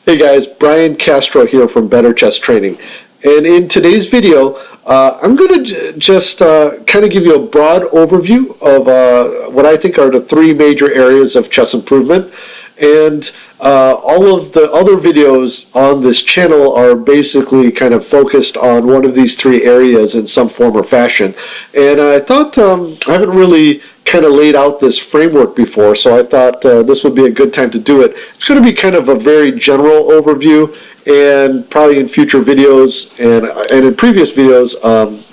Hey guys, Brian Castro here from Better Chess Training. And in today's video, I'm going to just kind of give you a broad overview of what I think are the three major areas of chess improvement. And all of the other videos on this channel are basically kind of focused on one of these three areas in some form or fashion. And I thought I haven't really kind of laid out this framework before, so I thought this would be a good time to do it. It's going to be kind of a very general overview, and probably in future videos and in previous videos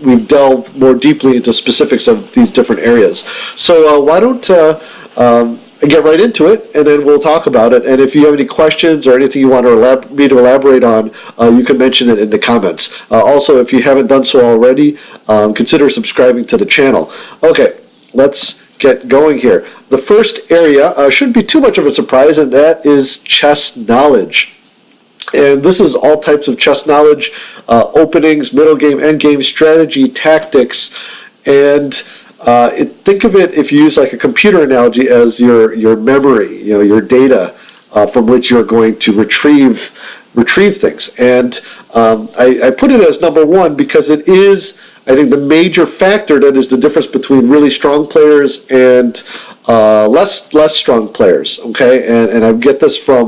we've delved more deeply into specifics of these different areas. So why don't I get right into it, and then we'll talk about it. And if you have any questions or anything you want me to elaborate on, you can mention it in the comments. Also, if you haven't done so already, consider subscribing to the channel. Okay, let's get going here. The first area shouldn't be too much of a surprise, and that is chess knowledge. And this is all types of chess knowledge, openings, middle game, end game, strategy, tactics, and think of it, if you use like a computer analogy, as your memory, your data from which you're going to retrieve things. And I put it as number one because it is, I think, the major factor that is the difference between really strong players and less strong players. Okay, and I get this from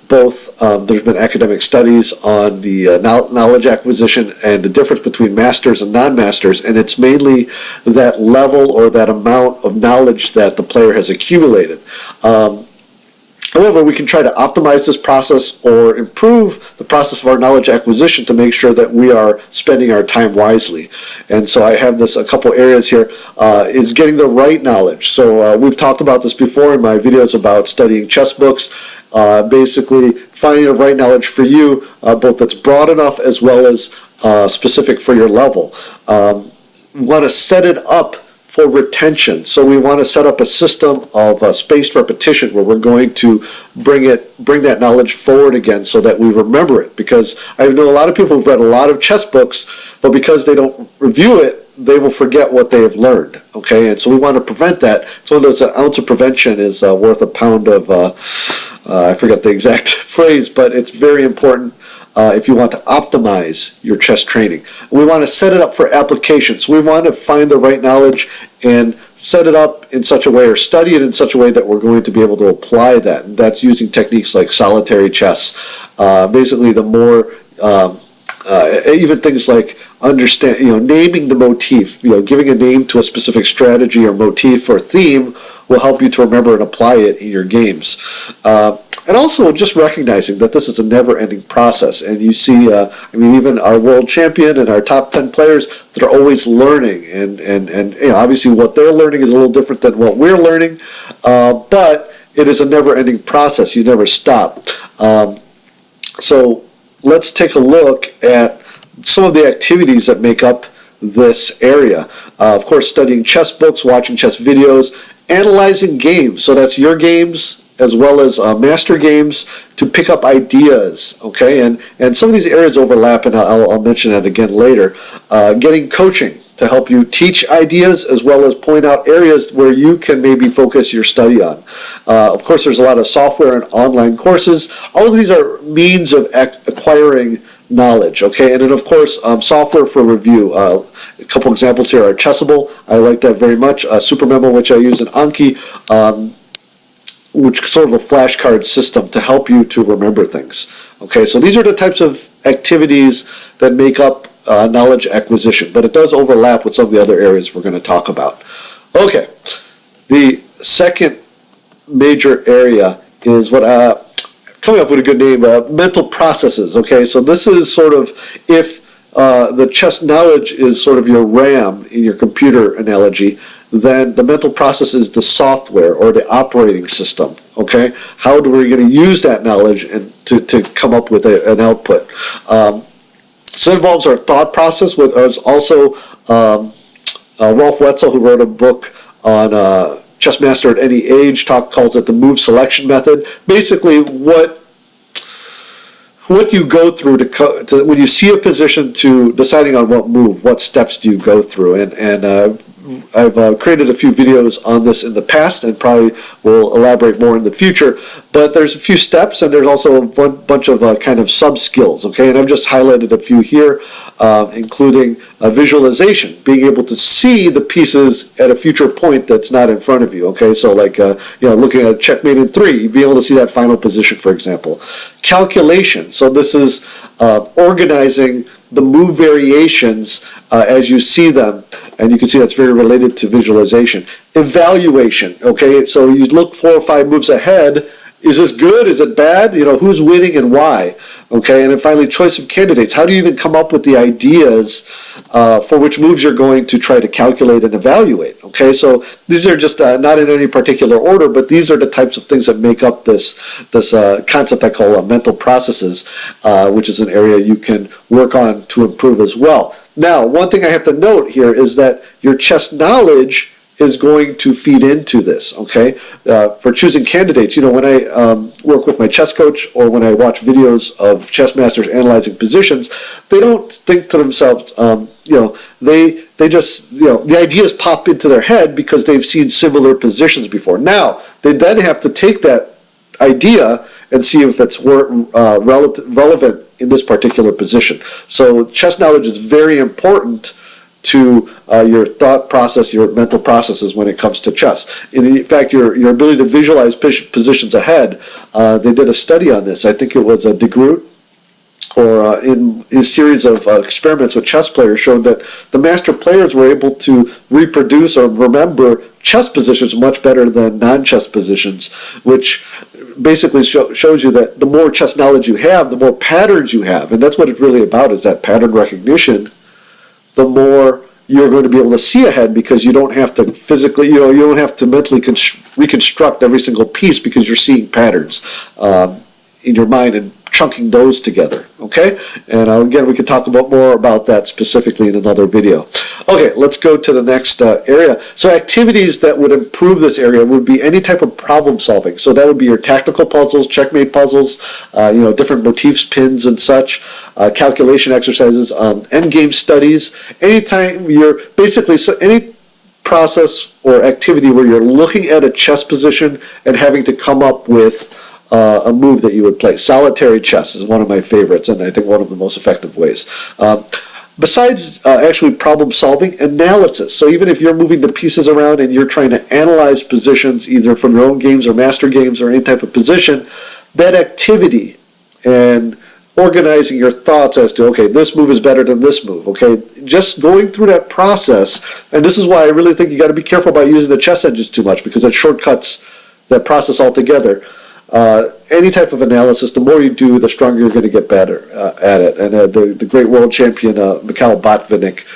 both. There's been academic studies on the knowledge acquisition and the difference between masters and non-masters, and it's mainly that level or that amount of knowledge that the player has accumulated. However, we can try to optimize this process or improve the process of our knowledge acquisition to make sure that we are spending our time wisely. And so I have a couple areas here, is getting the right knowledge. So we've talked about this before in my videos about studying chess books, basically finding the right knowledge for you, both that's broad enough as well as specific for your level. We want to set it up for retention. So we want to set up a system of spaced repetition where we're going to bring that knowledge forward again so that we remember it. Because I know a lot of people who've read a lot of chess books, but because they don't review it, they will forget what they have learned. Okay, and so we want to prevent that. So an ounce of prevention is worth a pound of, I forget the exact phrase, but it's very important if you want to optimize your chess training. We want to set it up for application. So we want to find the right knowledge and set it up in such a way, or study it in such a way, that we're going to be able to apply that. And that's using techniques like solitary chess. Basically, the more even things like naming the motif, giving a name to a specific strategy or motif or theme will help you to remember and apply it in your games. And also just recognizing that this is a never-ending process. And you see, even our world champion and our top 10 players, that are always learning. And obviously what they're learning is a little different than what we're learning. But it is a never-ending process. You never stop. So let's take a look at some of the activities that make up this area. Of course, studying chess books, watching chess videos, analyzing games. So that's your games as well as master games, to pick up ideas. Okay, and some of these areas overlap, and I'll mention that again later. Getting coaching to help you teach ideas as well as point out areas where you can maybe focus your study on. Of course, there's a lot of software and online courses. All of these are means of acquiring knowledge. Okay, and then of course software for review. A couple examples here are Chessable. I like that very much. SuperMemo, which I use in Anki, which is sort of a flashcard system to help you to remember things. Okay, so these are the types of activities that make up knowledge acquisition, but it does overlap with some of the other areas we're going to talk about. Okay, the second major area is what coming up with a good name, mental processes. Okay, so this is sort of, if the chess knowledge is sort of your RAM in your computer analogy, then the mental process is the software or the operating system. Okay, how are we going to use that knowledge and to come up with an output? So it involves our thought process. With also Rolf Wetzel, who wrote a book on chess master at any age, calls it the move selection method. Basically, what do you go through to when you see a position, to deciding on what move, what steps do you go through? And created a few videos on this in the past and probably will elaborate more in the future. But there's a few steps, and there's also a bunch of kind of sub-skills, okay? And I've just highlighted a few here, including visualization, being able to see the pieces at a future point that's not in front of you, okay? So like, looking at checkmate in 3, you'd be able to see that final position, for example. Calculation, so this is organizing the move variations as you see them, and you can see that's very related to visualization. Evaluation, okay, so you look 4 or 5 moves ahead. Is this good? Is it bad? Who's winning and why? Okay, and then finally, choice of candidates. How do you even come up with the ideas for which moves you're going to try to calculate and evaluate? Okay, so these are just not in any particular order, but these are the types of things that make up this concept I call mental processes, which is an area you can work on to improve as well. Now, one thing I have to note here is that your chess knowledge is going to feed into this, okay? For choosing candidates, when I work with my chess coach or when I watch videos of chess masters analyzing positions, they don't think to themselves, they just, the ideas pop into their head because they've seen similar positions before. Now, they then have to take that idea and see if it's relevant in this particular position. So chess knowledge is very important to your thought process, your mental processes when it comes to chess. In fact, your ability to visualize positions ahead, they did a study on this. I think it was a DeGroot, or in a series of experiments with chess players, showed that the master players were able to reproduce or remember chess positions much better than non-chess positions, which basically shows you that the more chess knowledge you have, the more patterns you have. And that's what it's really about, is that pattern recognition. The more you're going to be able to see ahead, because you don't have to physically, you don't have to mentally reconstruct every single piece, because you're seeing patterns in your mind and chunking those together, okay? And again, we could talk more about that specifically in another video. Okay, let's go to the next area. So activities that would improve this area would be any type of problem solving. So that would be your tactical puzzles, checkmate puzzles, different motifs, pins and such, calculation exercises, endgame studies. Anytime you're basically, any process or activity where you're looking at a chess position and having to come up with a move that you would play. Solitary chess is one of my favorites, and I think one of the most effective ways. Besides actually problem solving, analysis. So even if you're moving the pieces around and you're trying to analyze positions, either from your own games or master games or any type of position, that activity and organizing your thoughts as to, okay, this move is better than this move, okay? Just going through that process, and this is why I really think you got to be careful about using the chess engines too much, because it shortcuts that process altogether. Any type of analysis, the more you do, the stronger you're going to get better at it. And the great world champion, Mikhail Botvinnik,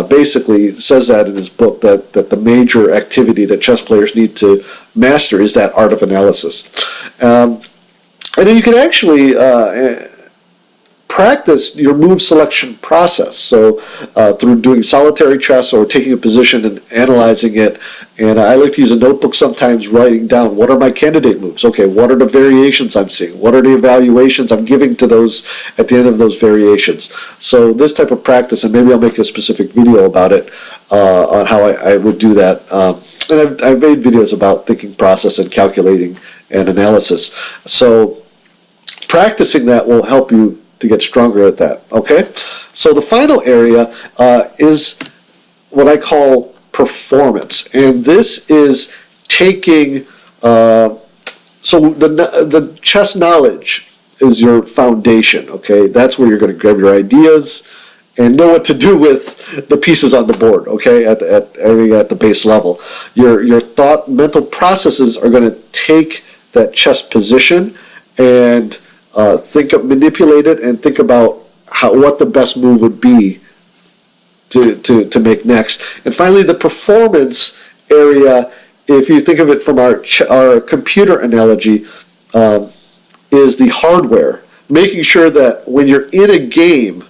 basically says that in his book, that the major activity that chess players need to master is that art of analysis. And then you can actually practice your move selection process. So through doing solitary chess or taking a position and analyzing it. And I like to use a notebook sometimes, writing down, what are my candidate moves? Okay, what are the variations I'm seeing? What are the evaluations I'm giving to those at the end of those variations? So this type of practice, and maybe I'll make a specific video about it, on how I would do that. And I've made videos about thinking process and calculating and analysis. So practicing that will help you to get stronger at that, okay? So the final area is what I call performance, and this is taking, so the chess knowledge is your foundation, okay? That's where you're going to grab your ideas and know what to do with the pieces on the board, okay, at the base level. Your thought, mental processes are going to take that chess position and manipulate it and think about what the best move would be to make next. And finally, the performance area, if you think of it from our computer analogy, is the hardware. Making sure that when you're in a game,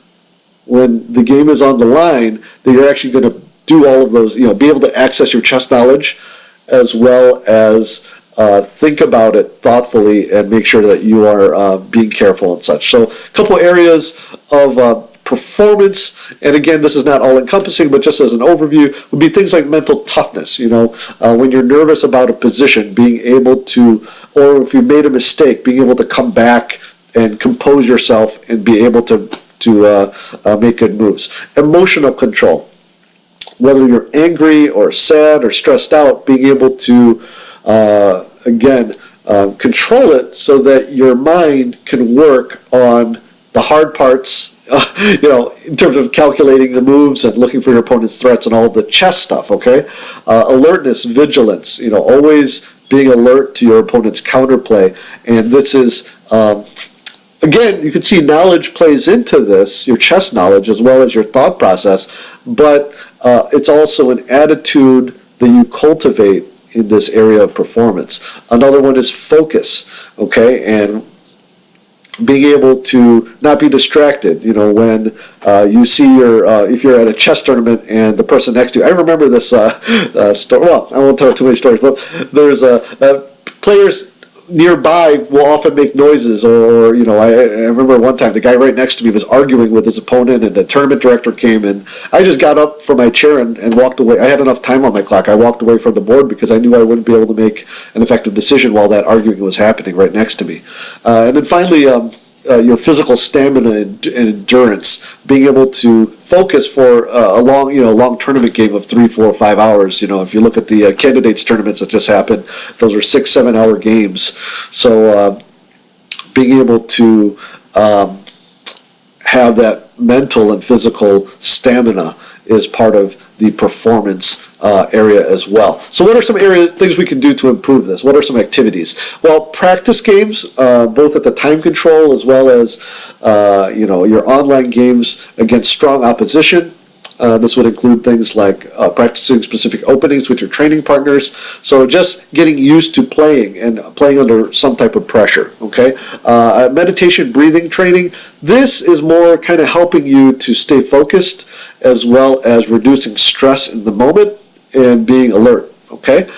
when the game is on the line, that you're actually going to do all of those, be able to access your chess knowledge as well as think about it thoughtfully and make sure that you are being careful and such. So a couple areas of performance, and again, this is not all-encompassing, but just as an overview, would be things like mental toughness. When you're nervous about a position, being able to, or if you made a mistake, being able to come back and compose yourself and be able to make good moves. Emotional control. Whether you're angry or sad or stressed out, being able to, control it so that your mind can work on the hard parts, in terms of calculating the moves and looking for your opponent's threats and all of the chess stuff, okay? Alertness, vigilance, always being alert to your opponent's counterplay. And this is, again, you can see knowledge plays into this, your chess knowledge as well as your thought process, but it's also an attitude that you cultivate in this area of performance. Another one is focus, okay, and being able to not be distracted. When you see if you're at a chess tournament and the person next to you, I remember this story. Well, I won't tell too many stories, but there's players nearby will often make noises, or I remember one time the guy right next to me was arguing with his opponent, and the tournament director came, and I just got up from my chair and walked away. I had enough time on my clock. I walked away from the board because I knew I wouldn't be able to make an effective decision while that arguing was happening right next to me. And then finally, your physical stamina and endurance, being able to focus for a long tournament game of 3, 4, 5 hours. If you look at the candidates tournaments that just happened, those were 6-7 hour games. So being able to have that mental and physical stamina is part of the performance area as well. So what are some things we can do to improve this? What are some activities? Well, practice games, both at the time control as well as your online games against strong opposition. This would include things like practicing specific openings with your training partners. So just getting used to playing and playing under some type of pressure, okay? Meditation, breathing training. This is more kind of helping you to stay focused as well as reducing stress in the moment and being alert, okay?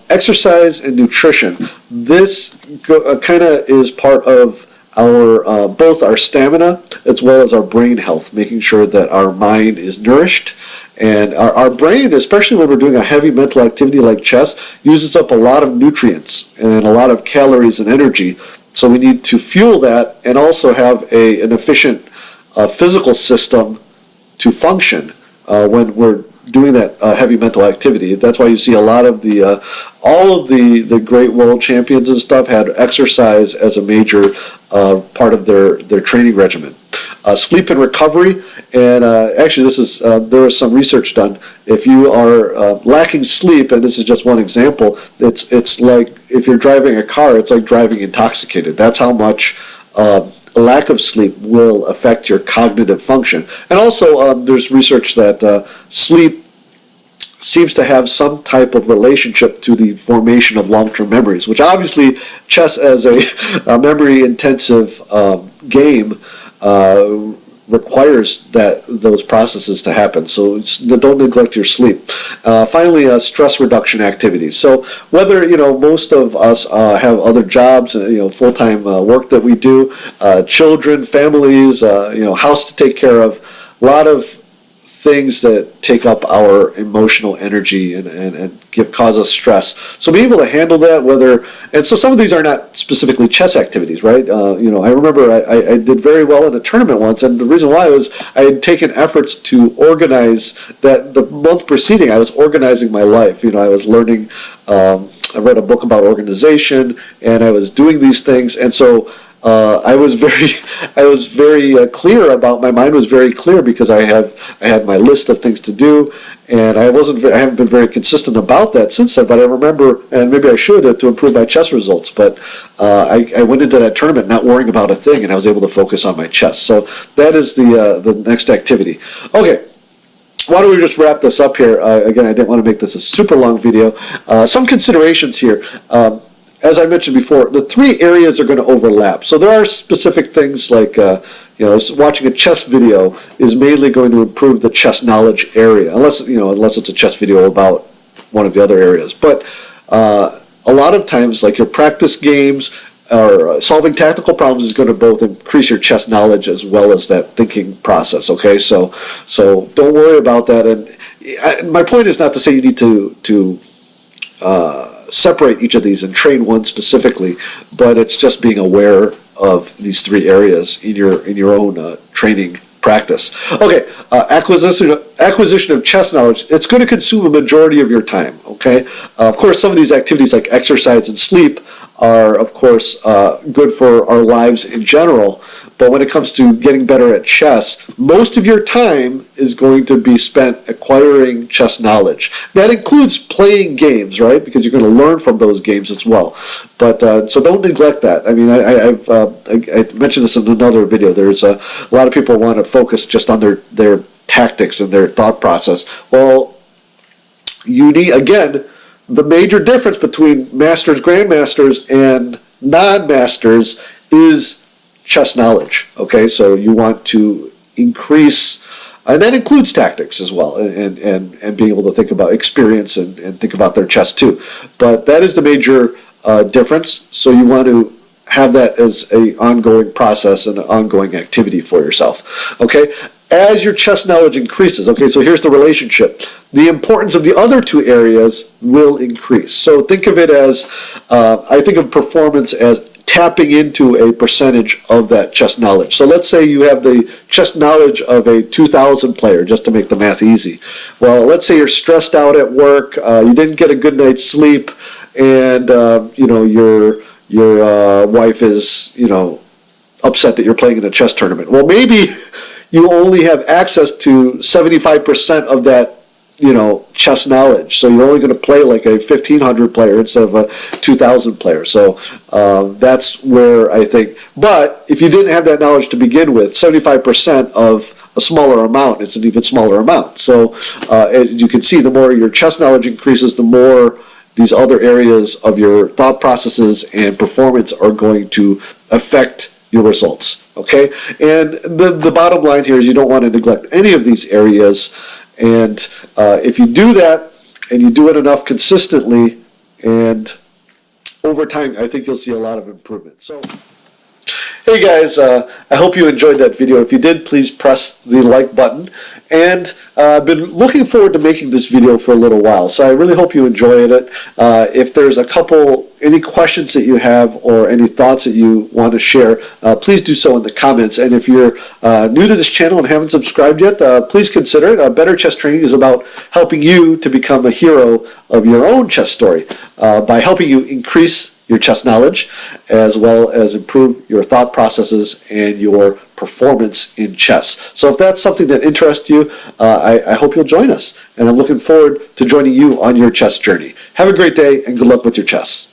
Exercise and nutrition. This kind of is part of our both our stamina as well as our brain health, making sure that our mind is nourished, and our brain, especially when we're doing a heavy mental activity like chess, uses up a lot of nutrients and a lot of calories and energy. So we need to fuel that and also have an efficient physical system to function when we're doing that heavy mental activity. That's why you see a lot of all of the great world champions and stuff had exercise as a major part of their training regimen. Sleep and recovery, and actually there was some research done. If you are lacking sleep, and this is just one example, it's like if you're driving a car, it's like driving intoxicated. That's how much a lack of sleep will affect your cognitive function. And also there's research that sleep seems to have some type of relationship to the formation of long-term memories, which obviously chess as a memory-intensive game requires those processes to happen. So don't neglect your sleep. Finally, stress reduction activities. So whether most of us have other jobs, full-time work that we do, children, families, house to take care of, a lot of things that take up our emotional energy and cause us stress. So being able to handle that, and so some of these are not specifically chess activities, right? I remember I did very well in a tournament once, and the reason why was I had taken efforts to organize that. The month preceding, I was organizing my life. I was learning, I read a book about organization, and I was doing these things, and so I was very clear about, my mind was very clear because I had my list of things to do, and I haven't been very consistent about that since then, but I remember, and maybe I should, to improve my chess results, but I went into that tournament not worrying about a thing, and I was able to focus on my chess. So that is the next activity. Okay. Why don't we just wrap this up here? Again, I didn't want to make this a super long video. Some considerations here. As I mentioned before, the three areas are going to overlap. So there are specific things like, watching a chess video is mainly going to improve the chess knowledge area, unless it's a chess video about one of the other areas. But a lot of times, like your practice games, or solving tactical problems is going to both increase your chess knowledge as well as that thinking process. Okay, so don't worry about that. And my point is not to say you need to separate each of these and train one specifically, but it's just being aware of these three areas in your own training practice. Okay, acquisition of chess knowledge, it's going to consume a majority of your time. Okay, of course, some of these activities like exercise and sleep are, of course, good for our lives in general. But when it comes to getting better at chess, most of your time is going to be spent acquiring chess knowledge. That includes playing games, right? Because you're going to learn from those games as well. But so don't neglect that. I mean, I mentioned this in another video. There's a lot of people want to focus just on their tactics and their thought process. Well, you need, again, the major difference between masters, grandmasters, and non-masters is chess knowledge. Okay, so you want to increase, and that includes tactics as well, and being able to think about experience and think about their chess too. But that is the major difference. So you want to have that as an ongoing process and an ongoing activity for yourself. Okay, as your chess knowledge increases, okay, so here's the relationship. The importance of the other two areas will increase. So think of it as, I think of performance as tapping into a percentage of that chess knowledge. So let's say you have the chess knowledge of a 2000 player, just to make the math easy. Well, let's say you're stressed out at work, you didn't get a good night's sleep, and you know, your wife is, you know, upset that you're playing in a chess tournament. Well, maybe you only have access to 75% of that, you know, chess knowledge. So you're only going to play like a 1500 player instead of a 2000 player. So that's where I think, but if you didn't have that knowledge to begin with, 75% of a smaller amount is an even smaller amount. So you can see the more your chess knowledge increases, the more these other areas of your thought processes and performance are going to affect your results. Okay, and the bottom line here is you don't want to neglect any of these areas, and if you do that and you do it enough consistently and over time, I think you'll see a lot of improvement. So hey guys, I hope you enjoyed that video. If you did, please press the like button. And I've been looking forward to making this video for a little while, so I really hope you enjoyed it. If there's any questions that you have or any thoughts that you want to share, please do so in the comments. And if you're new to this channel and haven't subscribed yet, please consider it. Better Chess Training is about helping you to become a hero of your own chess story by helping you increase your chess knowledge, as well as improve your thought processes and your performance in chess. So if that's something that interests you, I hope you'll join us. And I'm looking forward to joining you on your chess journey. Have a great day and good luck with your chess.